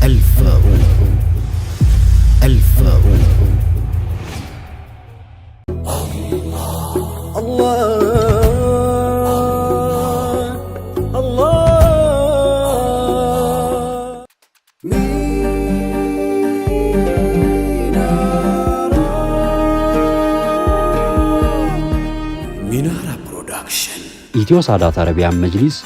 الفاروق ሚናራ ፕሮዳክሽን ኢትዮ ሳዳት አረቢያን መጅሊስ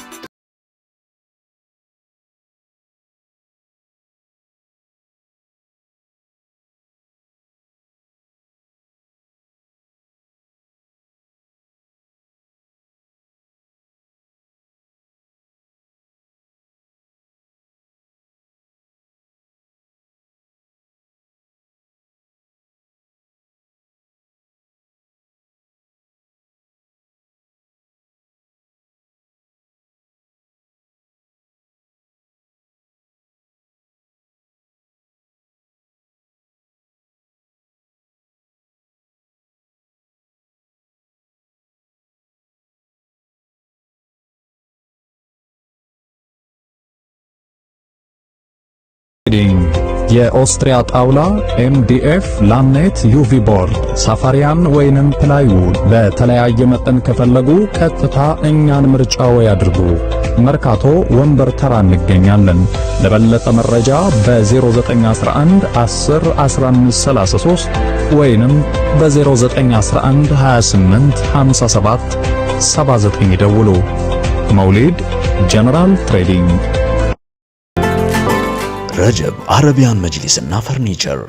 የኦስትሪያ ጣውላ ኤምዲኤፍ ላምኔት ዩቪ ቦርድ ሳፋሪያን ወይንም ፕላይውድ በተለያየ መጠን ከፈለጉ ቀጥታ እኛን ምርጫው ያድርጉ። መርካቶ ወንበር ተራ እንገኛለን። ለበለጠ መረጃ በ0911 10 1533 ወይንም በ0911 28 57 79 ይደውሉ። መውሊድ ጀነራል ትሬዲንግ ረጀብ አረቢያን መጅሊስና ፈርኒቸር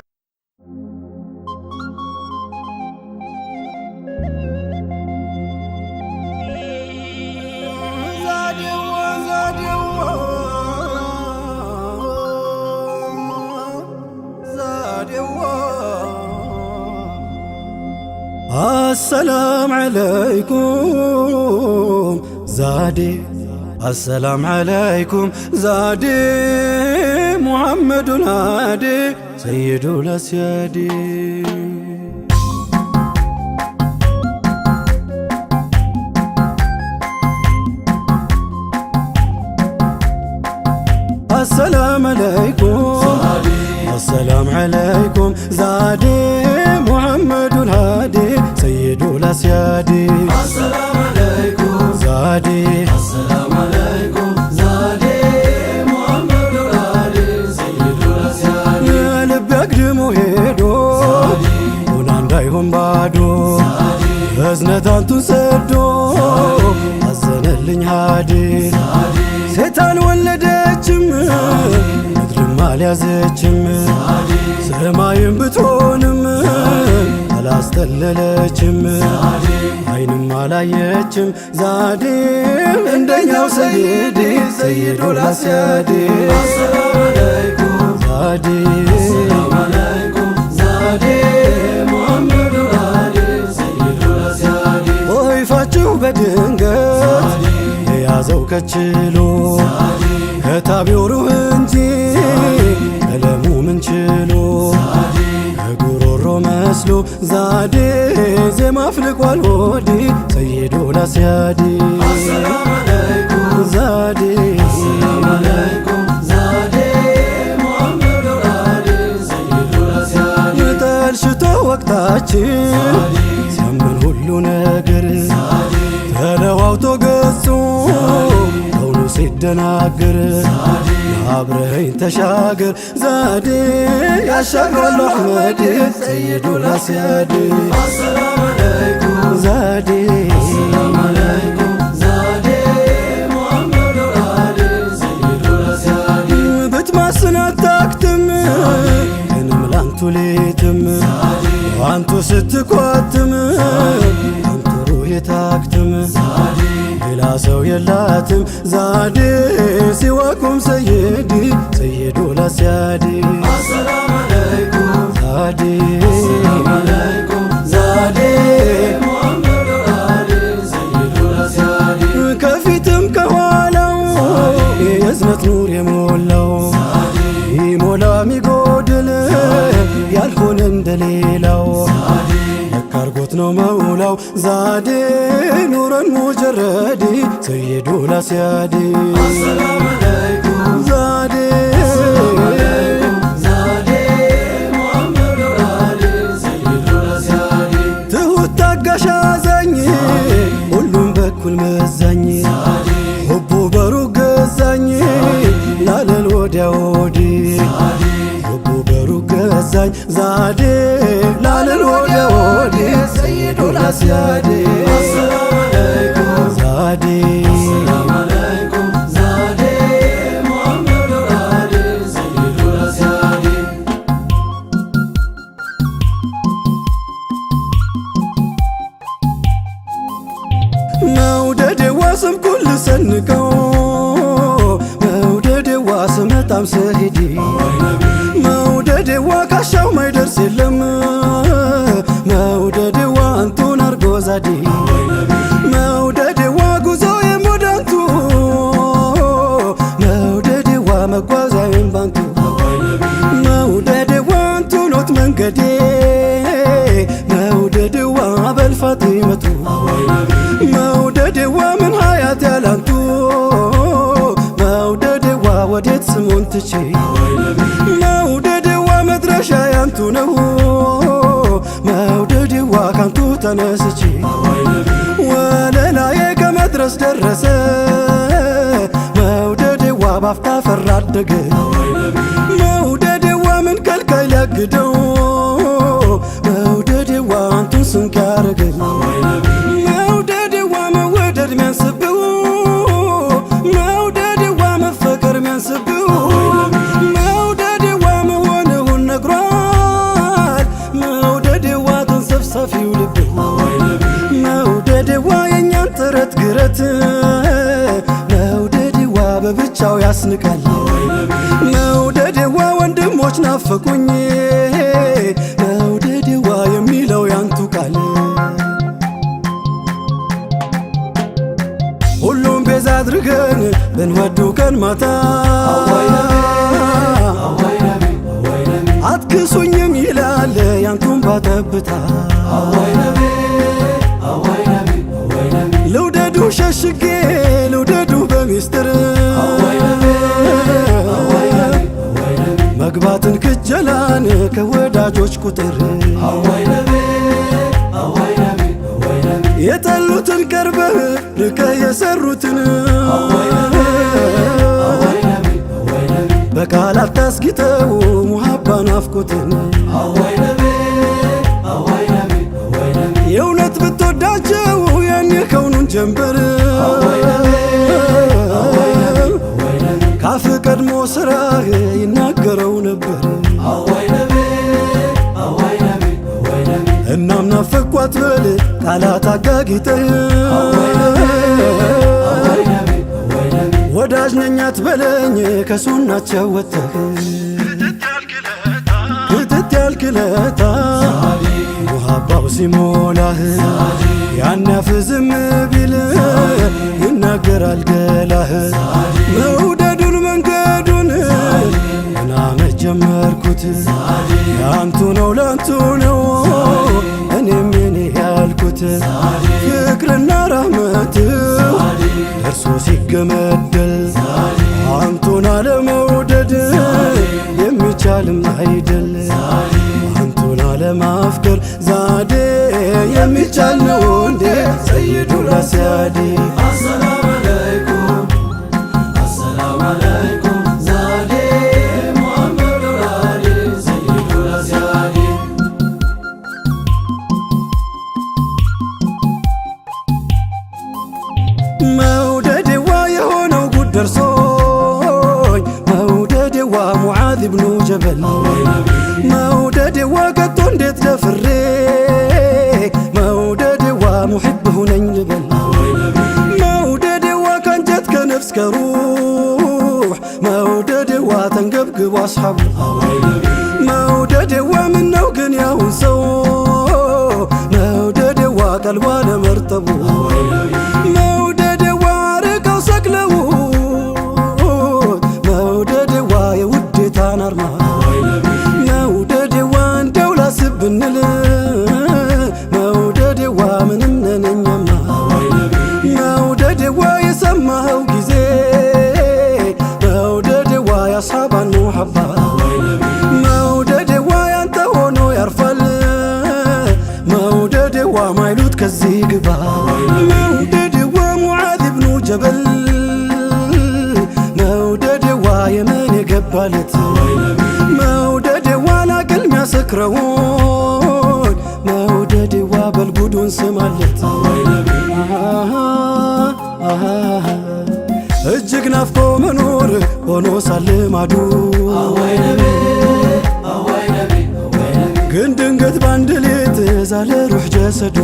السلام عليكم زادي السلام عليكم زادي محمد الهادي سيد الأسيادي السلام عليكم زادي السلام عليكم زادي محمد الهادي سيد الأسيادي السلام عليكم زادي السلام عليكم زادي محمد الهادي سيد الأسيادي يا لب يقدمو هيدو هنا እንዳይሆን ባዶ እዝነታንቱን ሰዶ አዘነልኝ ሃዲ ሴታን ወለደችም ምድርም አልያዘችም ሰማይም ብትሆንም አላስተለለችም አይንም አላየችም ዛዴ እንደኛው ሰይዲ ሰይዱል አስያዲ አሰላሙ አለይኩም ዛዴ አሰላሙ አለይኩም ዛዴ ሙሐመድ አሊ ሰይዱል አስያዲ ወይፋችሁ በድንገት የያዘው ከችሎ ከታቢው ሩህ እንጂ ቀለሙ ምን ችሎ ጉሮሮ መስሎ ዛዴ ዜማ አፍልቋል ሆዲ ሰይዱል አስያዲ አሰላሙ አለይኩም ዛዴ አሰላሙ አለይኩም ዛዴ ሙሐመድ አሊ ሰይዱል አስያዲ ተልሽቶ ወቅታችን ሲያምን ሁሉ ነገር ተለዋውቶ ገጹ ከውኑ ሲደናገር አብረኸኝ ተሻገር ዛዴ ያሻግራል አሕመድ ሰይዱል አስያዲ አሰላሙ አለይኩም ዛዴ አሰላሙ አለይኩም ዛዴ ሙሐመድ አሊ ሰይዱል አስያዲ ብትማስን አታክትም እንም ላንቱ ሌትም አንቱ ስትኳትም አንቱ ሩህ የታክትም ሌላ ሰው የላትም ዛዴ ሲዋኩም ሰይዲ ሰይዱል አስያዲ አሰላሙ አለይኩም ዛዴ አሰላሙ አለይኩም ዛዴ ሙሐመድ አሊ ሰይዱል አስያዲ ከፊትም ከኋላው የእዝነት ኑር የሞላው ይሞላ ሚጎድል ያልሆነ እንደሌላው አርጎት ነው መውላው ዛዴ ኑረን ሙጀረዲ ሰይዱል አስያዲ አሰላሙ አለይኩም ዛዴ ወዲያ ወዲህ ልቡ በሩቅ ገዛኝ ዛዴ ላልል ወዲያ ወዲህ ሰይዱ ላስያዴ ዛዴ መውደዴዋ ስም ኩል ሰንቀው መውደዴዋ ስመጣም ስሄድ መውደዴዋ ካሻው ማይደርስ የለም መውደዴዋ አንቱን አርጎ ዛዴ መውደዴዋ ጉዞ የሞዳንቱ መውደዴዋ መጓዛዬን ባንቱ መውደዴዋ አንቱኖት መንገዴ መውደዴዋ በልፋጢመቱ መውደዴዋ ምን ሀያት ያላንቱ መውደዴዋ ወዴት ስሙን ትቼ መውደዴዋ መድረሻ ያንቱ ነው መውደዴዋ ካንቱ ተነስቼ ወለላዬ ከመድረስ ደረሰ መውደዴዋ ባፍታ ፈራ አደገ መውደዴዋ ምን ከልካይ ሊያግደው መውደዴዋ አንቱን ስንቅ ያረገኝ ሚያንስብው መውደዴዋ መፈቀር ሚያንስብው መውደዴዋ መሆንውን ነግሯል መውደዴዋ ተንሰፍሳፊው ልብ መውደዴዋ የኛን ጥረት ግረት መውደዴዋ በብቻው ያስንቃል መውደዴዋ ወንድሞች ናፈቁኝ መውደዴዋ የሚለው ያንቱ ቃል ሁሉም ቤዛ አድርገን ብንወዱ ቀን ማታ አትክሱኝም ይላል ያንቱን ባጠብታ ልውደዱ ሸሽጌ ልውደዱ በሚስጥር መግባትን ክጀላን ከወዳጆች ቁጥር የጠሉትን ቀርበህ ርቀህ የሰሩትን በቃላት ታስጊጠው ሙሃባ ናፍቆትን የእውነት ብትወዳቸው ያኔ ከውኑን ጀንበር ካፍ ቀድሞ ስራህ ይናገረው ነበር እናም ናፈኳት በል ቃላት አጋጊጠህ ወዳጅ ነኛት በለኝ ከሱናቸው ወጥተህ ክትት ያልክለታ ሙሃባው ሲሞላህ ያናፍ ዝም ቢል ይናገራል ገላህ መውደዱን መንገዱን እናመት ጀመርኩት ያንቱ ነው ላንቱ ነው እኔም የኔ ያልኩት ፍቅርና ራህመት እርሱ ሲገመደል አንቱን አለመውደድ የሚቻልም አይደል አንቱን አለማፍቀር ዛዴ የሚቻል ነው እንዴ ሰይዱ ላስያዴ አሰላም አለይኩም አሰላም አለይኩም ዛዴ ሙሐመድ ወራዴ ሰይዱ ላስያዴ መውደዴዋ የሆነው ጉድ ደርሶኝ መውደዴዋ ሙዓዝ ብኑ ጀበል መውደዴዋ ከቶ እንዴት ደፍሬ መውደዴዋ ሙሕብ ሁነኝ ልበል መውደዴዋ ከንጀት ከነፍስ ከሩሕ መውደዴዋ ተንገብግቦ አስሓቡ መውደዴዋ ምነው ግን ያሁን ሰው መውደዴዋ ቀልቧ ለመርጠቡ መውደዴዋ ርቀው ሰቅለው መውደዴዋ የውዴታን አርማ መውደዴዋ እንደው ላስብ ብንል መውደዴዋ ምንም ነነኛማ መውደዴዋ የሰማኸው ጊዜ መውደዴዋ ያስሓባን ሙሐባ መውደዴዋ ያንተ ሆኖ ያርፋል መውደዴዋ ማይሉት ከዚህ ግባ ገባለት መውደድ ዋላ ቅልሚያ ሰክረውን መውደድ ዋ በልጉዱን ስማለት እጅግ ናፍቆ መኖር ሆኖ ሳለ ማዱ ግን ድንገት ባንድ ሌት ዛለ ሩሕ ጀሰዱ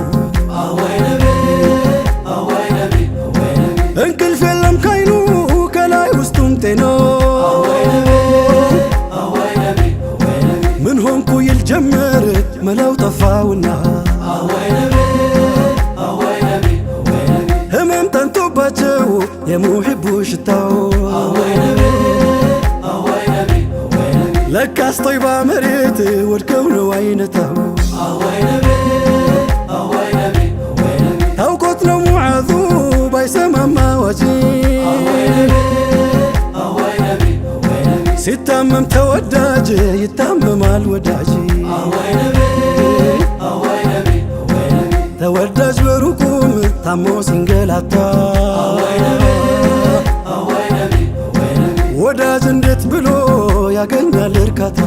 እንቅልፍ የለም ካይኑ ከላይ ውስጡም ጤና ምን ሆንኩ ይል ጀመር መላው ጠፋውና ህመም ጠንቶባቸው የሙሕቡ ሽታው ለካስ ጦይባ መሬት ወድቀው ነው አይነታው ታውቆት ነው ሙዓዙ ባይሰማማ ዋጂ ሲታመም ተወዳጅ ይታመማል ወዳጅ ተወዳጅ በሩቁም ታሞ ሲንገላታ ወዳጅ እንዴት ብሎ ያገኛል እርካታ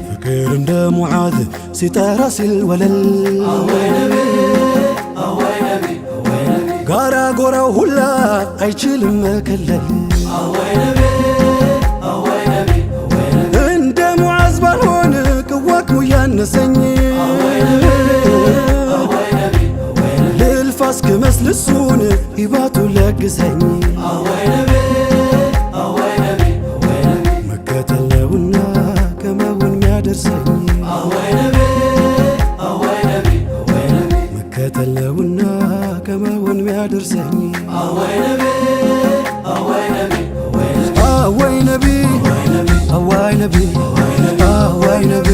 ፍቅር እንደ ሙዓዝ ሲጠራ ሲል ወለል ጋራ ጎራው ሁላ አይችልም መከለል እንደ ሙዓዝ ባልሆን ቅዋክሙ ያነሰኝ ልልፋ እስክመስልሱን ሂባቱ ለግሰኝ መከተል ነውና ከመውን ሚያደርሰኝ መከተል ነውና ከመውን ሚያደርሰኝ አወይ ነቢ አወይ ነቢ አወይ ነቢ